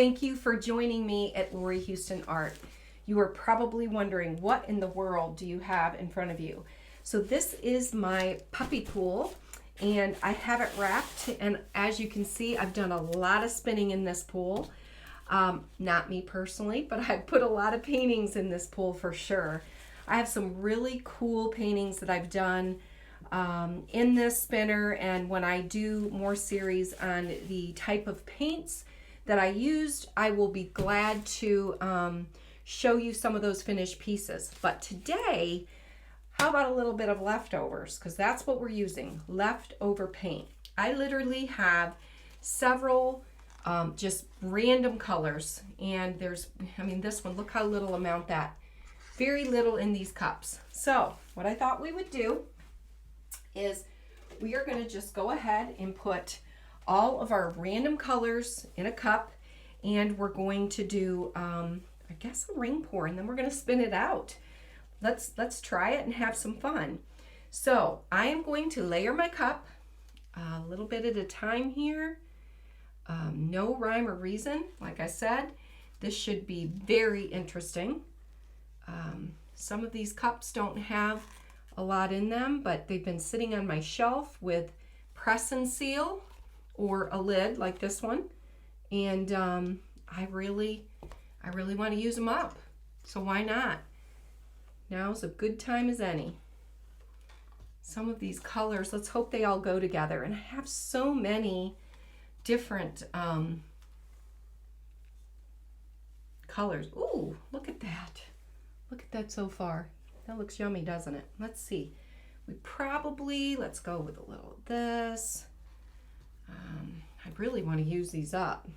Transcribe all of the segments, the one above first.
Thank you for joining me at Lori Houston Art. You are probably wondering, what in the world do you have in front of you? So this is my puppy pool, and I have it wrapped, and as you can see, I've done a lot of spinning in this pool. Not me personally, but I've put a lot of paintings in this pool for sure. I have some really cool paintings that I've done in this spinner, and when I do more series on the type of paints that I used, I will be glad to show you some of those finished pieces. But today, how about a little bit of leftovers? Because that's what we're using, leftover paint. I literally have several just random colors, and there's, this one, look how little amount that, very little in these cups. So what I thought we would do is we are going to just go ahead and put all of our random colors in a cup, and we're going to do I guess a ring pour, and then we're going to spin it out. Let's try it and have some fun. So I am going to layer my cup a little bit at a time here. No rhyme or reason. Like I said, this should be very interesting. Some of these cups don't have a lot in them, but they've been sitting on my shelf with press and seal or a lid like this one, and I really want to use them up, so why not? Now's a good time as any. Some of these colors, let's hope they all go together, and I have so many different colors. Ooh, look at that. Look at that so far. That looks yummy, doesn't it? Let's see. Let's go with a little of this. I really want to use these up.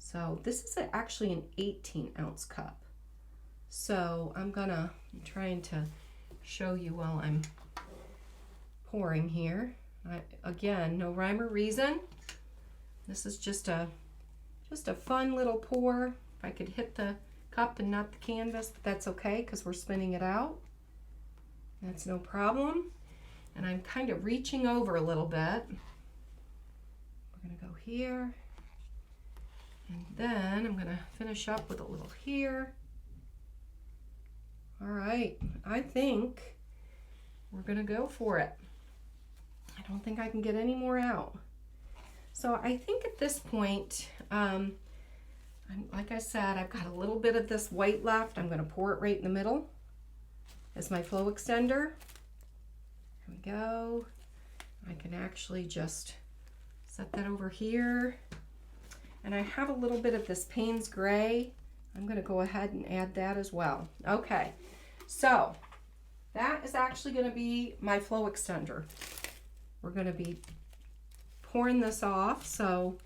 So this is actually an 18-ounce cup. So I'm trying to show you while I'm pouring here. Again, no rhyme or reason. This is just a fun little pour. If I could hit the cup and not the canvas, but that's okay because we're spinning it out. That's no problem. And I'm kind of reaching over a little bit. We're going to go here. And then I'm going to finish up with a little here. All right, I think we're going to go for it. I don't think I can get any more out. So I think at this point, like I said, I've got a little bit of this white left. I'm going to pour it right in the middle as my flow extender. Here we go. I can actually just set that over here. And I have a little bit of this Payne's Gray. I'm going to go ahead and add that as well. Okay, so that is actually going to be my flow extender. We're going to be pouring this off. So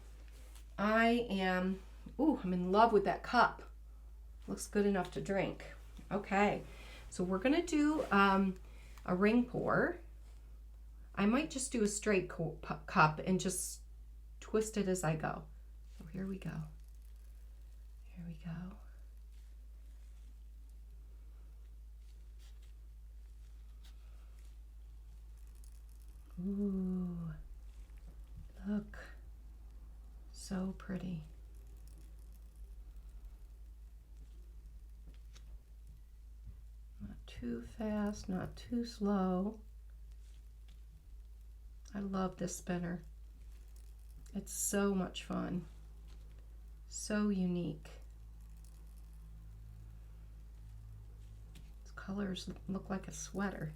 I'm in love with that cup. Looks good enough to drink. Okay, so we're going to do a ring pour. I might just do a straight cup and just twist it as I go. So here we go. Here we go. Ooh, look, so pretty. Not too fast, not too slow. I love this spinner. It's so much fun. So unique. Its colors look like a sweater.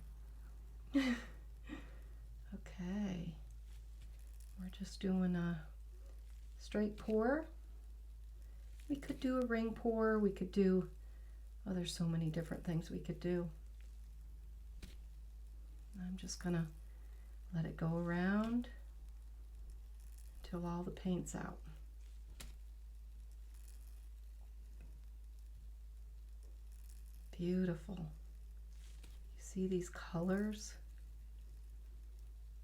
Okay. We're just doing a straight pour. We could do a ring pour. We could do, oh, there's so many different things we could do. I'm just gonna let it go around until all the paint's out. Beautiful. You see these colors?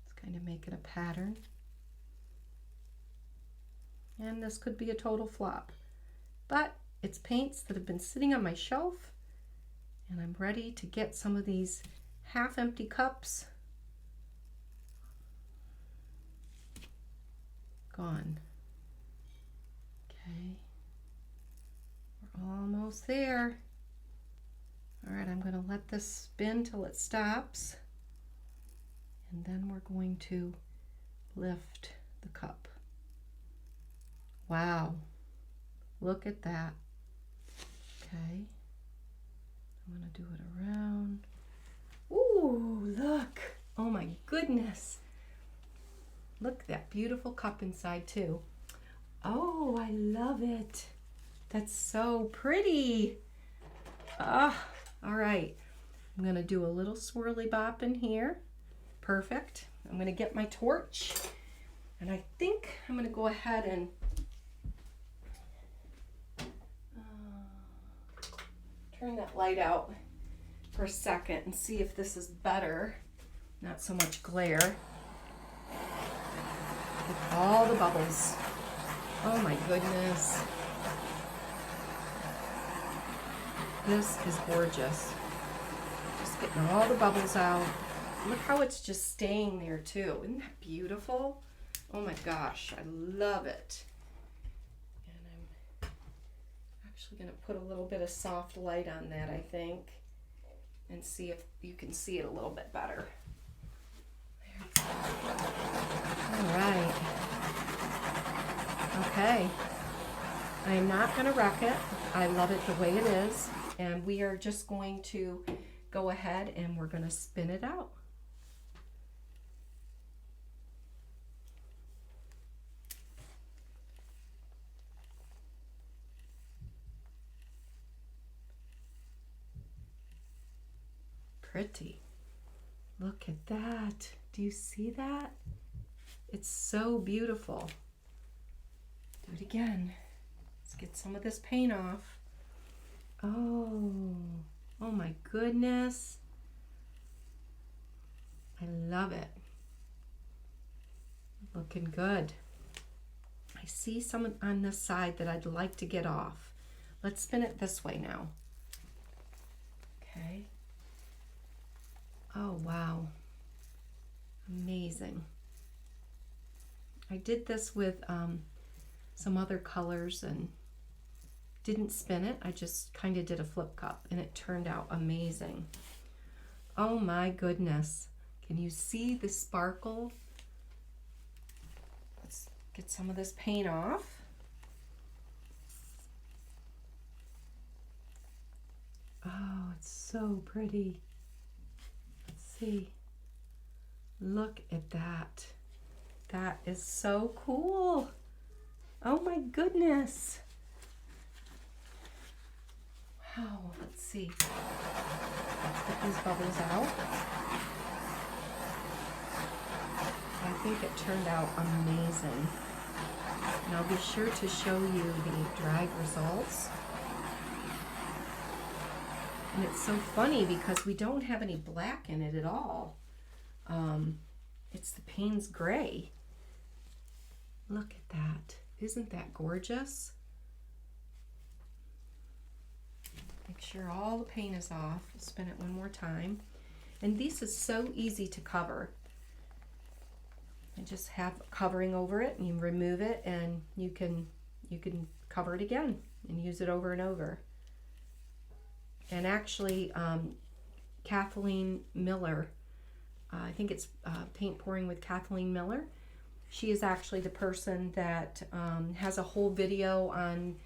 It's kind of making a pattern. And this could be a total flop, but it's paints that have been sitting on my shelf, and I'm ready to get some of these half-empty cups gone. Okay, we're almost there. All right, I'm going to let this spin till it stops, and then we're going to lift the cup. Wow, look at that. Okay, I'm going to do it around. Ooh, look. Oh my goodness. Look at that beautiful cup inside too. Oh, I love it. That's so pretty. Ah, all right. I'm going to do a little swirly bop in here. Perfect. I'm going to get my torch, and I think I'm going to go ahead and turn that light out for a second and see if this is better. Not so much glare. Look at all the bubbles. Oh my goodness. This is gorgeous. Just getting all the bubbles out. Look how it's just staying there too. Isn't that beautiful? Oh my gosh, I love it. And I'm actually going to put a little bit of soft light on that, I think, and see if you can see it a little bit better. All right. Okay. I'm not going to wreck it. I love it the way it is. And we are just going to go ahead and we're going to spin it out. Pretty. Look at that. Do you see that? It's so beautiful. Do it again. Let's get some of this paint off. Oh my goodness. I love it. Looking good. I see some on this side that I'd like to get off. Let's spin it this way now. Okay. Oh, wow. Amazing. I did this with some other colors and didn't spin it. I just kind of did a flip cup and it turned out amazing. Oh my goodness. Can you see the sparkle? Let's get some of this paint off. Oh, it's so pretty. Let's see. Look at that. That is so cool. Oh my goodness. Wow, let's see. Let's get these bubbles out. I think it turned out amazing. And I'll be sure to show you the dried results. And it's so funny because we don't have any black in it at all. It's the Payne's Gray. Look at that. Isn't that gorgeous? Make sure all the paint is off. Spin it one more time. And this is so easy to cover. And just have covering over it and you remove it and you can cover it again and use it over and over. And actually, Kathleen Miller, I think it's Paint Pouring with Kathleen Miller. She is actually the person that has a whole video on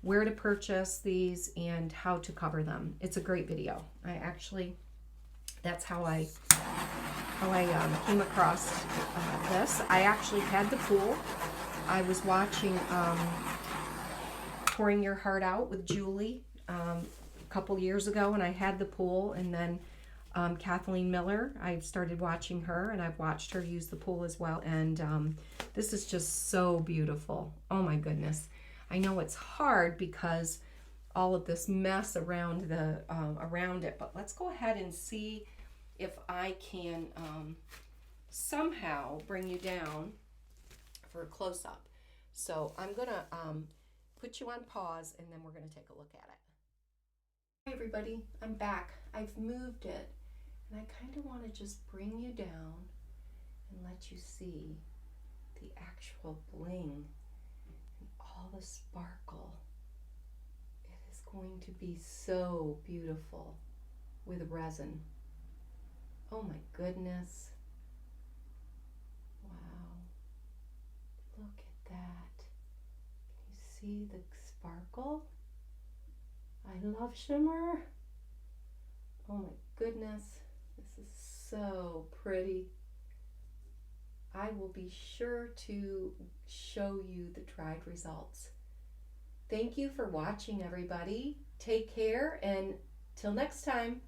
where to purchase these and how to cover them. It's a great video. That's how I came across this. I actually had the pool. I was watching Pouring Your Heart Out with Julie a couple years ago, and I had the pool, and then Kathleen Miller, I started watching her, and I've watched her use the pool as well, and this is just so beautiful. Oh my goodness. I know it's hard because all of this mess around around it, but let's go ahead and see if I can somehow bring you down for a close-up. So I'm gonna put you on pause and then we're gonna take a look at it. Hi everybody, I'm back. I've moved it and I kind of want to just bring you down and let you see the actual bling and all the sparkle. It is going to be so beautiful with resin. Oh my goodness. Wow. Look at that. Can you see the sparkle? I love shimmer. Oh my goodness. This is so pretty. I will be sure to show you the dried results. Thank you for watching, everybody. Take care, and till next time.